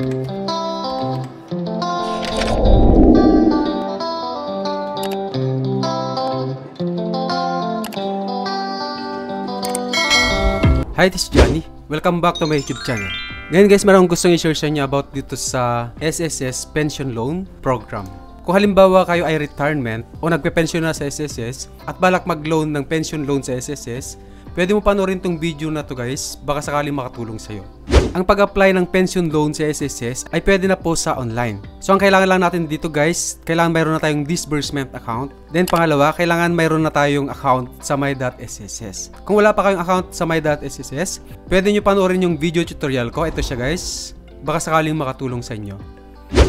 Hi, this is Johnny. Welcome back to my YouTube channel. Ngayon guys, marang gustong i-share sa inyo about dito sa SSS Pension Loan Program. Kung halimbawa kayo ay retirement o nagpe-pension na sa SSS at balak mag-loan ng pension loan sa SSS, pwede mo panoorin tong video na to guys, baka sakaling makatulong sa'yo. Ang pag-apply ng pension loan sa SSS ay pwede na po sa online. So ang kailangan lang natin dito guys, kailangan mayroon na tayong disbursement account. Then pangalawa, kailangan mayroon na tayong account sa my.sss. Kung wala pa kayong account sa my.sss, pwede nyo panoorin yung video tutorial ko. Ito siya guys, baka sakaling makatulong sa inyo.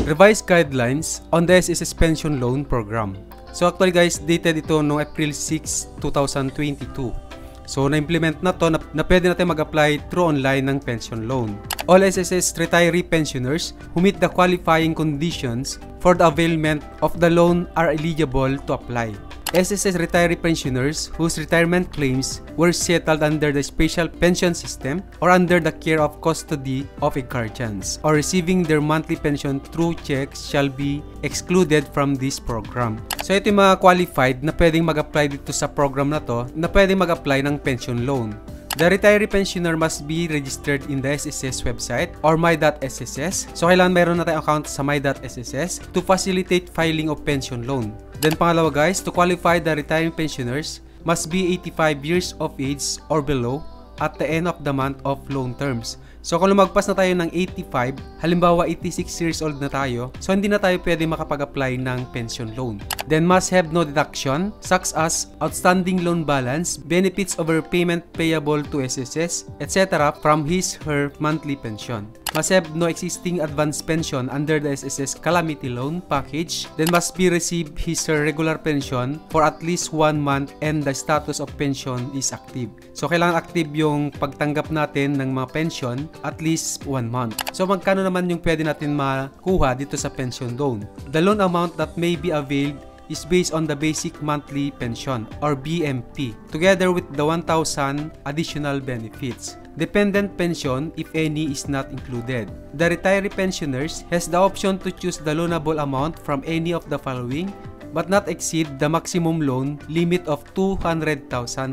Revised Guidelines on the SSS Pension Loan Program. So actually guys, dated ito noong April 6, 2022. So, na-implement na to na pwede natin mag-apply through online ng pension loan. All SSS retiree pensioners who meet the qualifying conditions for the availment of the loan are eligible to apply. SSS retiree pensioners whose retirement claims were settled under the special pension system or under the care of custody of a guardians or receiving their monthly pension through checks shall be excluded from this program. So ito yung mga qualified na pwedeng mag-apply dito sa program na to na pwedeng mag-apply ng pension loan. The retiree pensioner must be registered in the SSS website or my.sss. So kailangan mayroon na tayong account sa my.sss to facilitate filing of pension loan. Then pangalawa guys, to qualify, the retiring pensioners must be 85 years of age or below at the end of the month of loan terms. So kung lumagpas na tayo ng 85, halimbawa 86 years old na tayo, so hindi na tayo pwede makapag-apply ng pension loan. Then must have no deduction such as outstanding loan balance, benefits over payment payable to SSS, etc. from his/her monthly pension. Must have no existing advance pension under the SSS Calamity Loan Package. Then must be receive his/her regular pension for at least 1 month and the status of pension is active. So kailangan active yung pagtanggap natin ng mga pension at least 1 month. So magkano naman yung pwede natin makuha dito sa pension loan? The loan amount that may be availed is based on the basic monthly pension or BMP together with the 1,000 additional benefits. Dependent pension, if any, is not included. The retiree pensioners has the option to choose the loanable amount from any of the following but not exceed the maximum loan limit of 200,000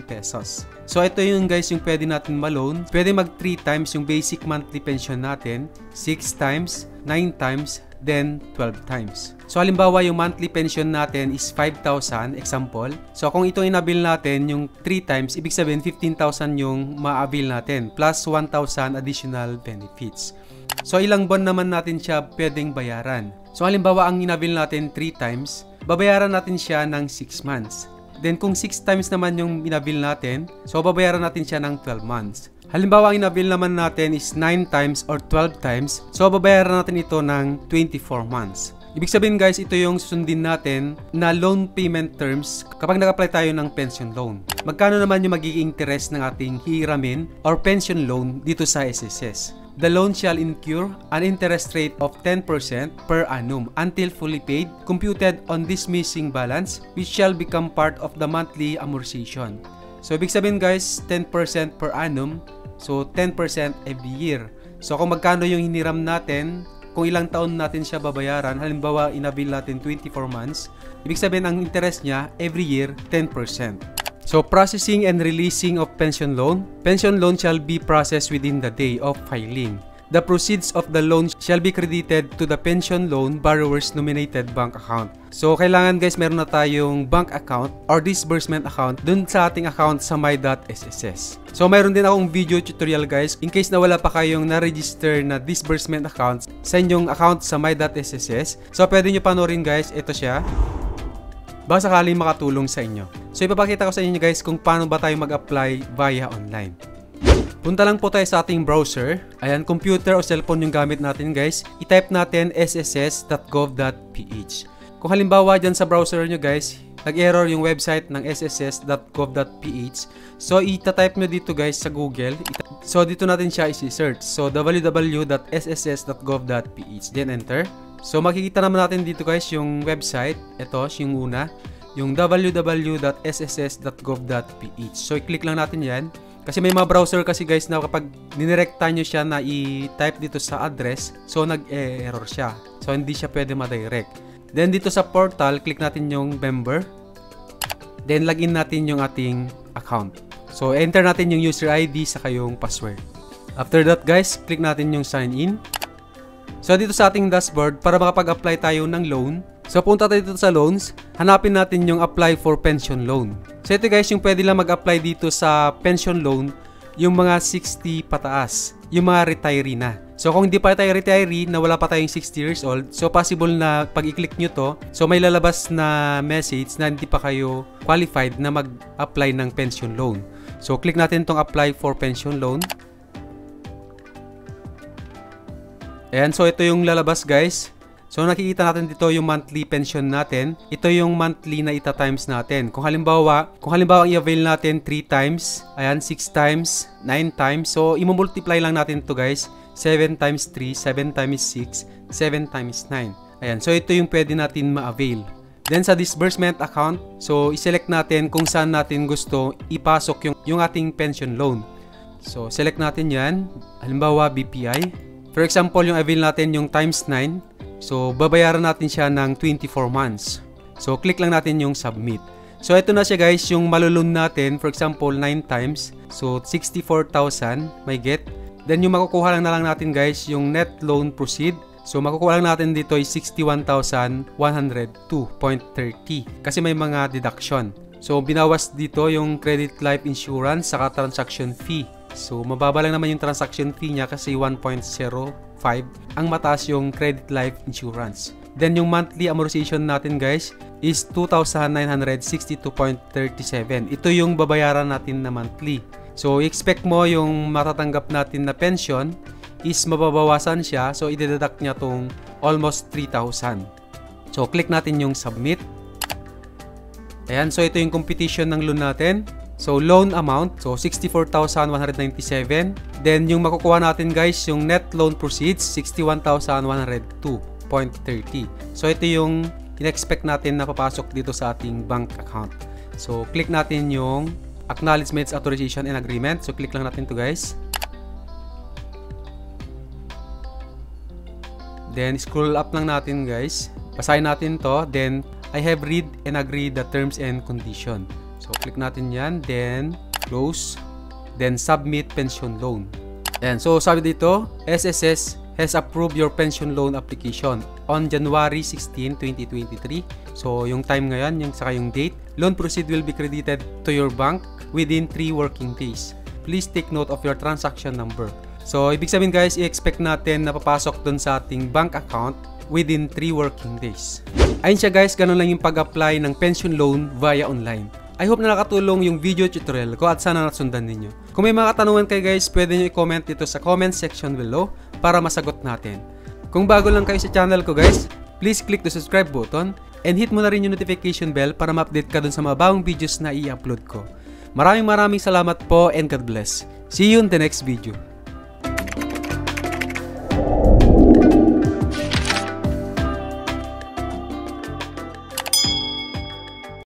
pesos. So ito yung guys yung pwede natin ma-loan. Pwede mag 3 times yung basic monthly pension natin, 6 times, 9 times, then 12 times. So halimbawa yung monthly pension natin is 5,000 example. So kung ito inabil natin yung 3 times, ibig sabihin 15,000 yung ma-avail natin plus 1,000 additional benefits. So ilang buwan naman natin siya pwedeng bayaran. So halimbawa ang inabil natin 3 times, babayaran natin siya ng 6 months. Then kung 6 times naman yung inabil natin, so babayaran natin siya ng 12 months. Halimbawa, ang inabil naman natin is 9 times or 12 times. So, babayaran natin ito ng 24 months. Ibig sabihin guys, ito yung susundin natin na loan payment terms kapag nag-apply tayo ng pension loan. Magkano naman yung magiging interest ng ating hihiramin or pension loan dito sa SSS? The loan shall incur an interest rate of 10% per annum until fully paid, computed on this missing balance, which shall become part of the monthly amortization. So, ibig sabihin guys, 10% per annum. So, 10% every year. So, kung magkano yung hiniram natin, kung ilang taon natin siya babayaran, halimbawa, inabil natin 24 months, ibig sabihin, ang interest niya, every year, 10%. So, processing and releasing of pension loan. Pension loan shall be processed within the day of filing. The proceeds of the loan shall be credited to the pension loan borrower's nominated bank account. So, kailangan guys, meron na tayong bank account or disbursement account dun sa ating account sa my.sss. So, mayroon din akong video tutorial guys in case na wala pa kayong na-register na disbursement account sa inyong account sa my.sss. So, pwede nyo panoorin guys. Ito siya. Baka sakaling makatulong sa inyo. So, ipapakita ko sa inyo guys kung paano ba tayo mag-apply via online. Punta lang po tayo sa ating browser. Ayan, computer o cellphone yung gamit natin guys. I-type natin sss.gov.ph. Kung halimbawa dyan sa browser nyo guys, nag-error yung website ng sss.gov.ph. So, ita-type nyo dito guys sa Google. So, dito natin siya isi-search. So, www.sss.gov.ph. Then, enter. So, makikita naman natin dito guys yung website. Ito, yung una. Yung www.sss.gov.ph. So, i-click lang natin yan. Kasi may mga browser kasi guys na kapag dinirekta nyo siya na i-type dito sa address, so nag-error siya. So hindi siya pwede ma-direct. Then dito sa portal, click natin yung member. Then login natin yung ating account. So enter natin yung user ID saka yung password. After that guys, click natin yung sign in. So dito sa ating dashboard, para makapag-apply tayo ng loan, so punta tayo dito sa loans, hanapin natin yung apply for pension loan. So ito guys, yung pwede lang mag-apply dito sa pension loan, yung mga 60 pataas, yung mga retiree na. So kung hindi pa tayo retiree, na wala pa tayong 60 years old, so possible na pag i-click nyo to, so may lalabas na message na hindi pa kayo qualified na mag-apply ng pension loan. So click natin tong apply for pension loan. Ayan, so ito yung lalabas guys. So nakikita natin dito yung monthly pension natin. Ito yung monthly na ita-times natin. Kung halimbawa i-avail natin 3 times, ayan, 6 times, 9 times. So i-multiply lang natin to guys. 7 times 3, 7 times 6, 7 times 9. Ayan, so ito yung pwede natin ma-avail. Then sa disbursement account, so i-select natin kung saan natin gusto ipasok yung ating pension loan. So select natin yan. Halimbawa BPI. For example, yung avail natin yung times 9. So, babayaran natin siya ng 24 months. So, click lang natin yung submit. So, ito na siya guys, yung malulun natin. For example, 9 times. So, 64,000 may get. Then, yung makukuha lang na lang natin guys, yung net loan proceed. So, makukuha lang natin dito ay 61,102.30. Kasi may mga deduction. So, binawas dito yung credit life insurance saka transaction fee. So, mababa lang naman yung transaction fee niya kasi 1.05. Ang mataas yung credit life insurance. Then, yung monthly amortization natin guys is 2,962.37. Ito yung babayaran natin na monthly. So, expect mo yung matatanggap natin na pension is mababawasan siya. So, i-deduct niya tong almost 3,000. So, click natin yung submit. Ayan, so ito yung competition ng loan natin. So, loan amount, so 64,197. Then, yung makukuha natin guys, yung net loan proceeds, 61,102.30. So, ito yung in-expect natin na papasok dito sa ating bank account. So, click natin yung Acknowledgements, Authorization, and Agreement. So, click lang natin to guys. Then, scroll up lang natin guys. Basahin natin to. Then, I have read and agreed the terms and condition. So, click natin yan. Then, close. Then, submit pension loan. Ayan. So, sabi dito, SSS has approved your pension loan application on January 16, 2023. So, yung time ngayon, yung saka yung date. Loan proceed will be credited to your bank within 3 working days. Please take note of your transaction number. So, ibig sabihin guys, i-expect natin na papasok dun sa ating bank account within 3 working days. Ayun siya guys, ganun lang yung pag-apply ng pension loan via online. I hope na nakatulong yung video tutorial ko at sana nasundan ninyo. Kung may mga katanungan kayo guys, pwede nyo i-comment dito sa comment section below para masagot natin. Kung bago lang kayo sa channel ko guys, please click the subscribe button and hit mo na rin yung notification bell para ma-update ka dun sa mga bagong videos na i-upload ko. Maraming salamat po and God bless. See you in the next video.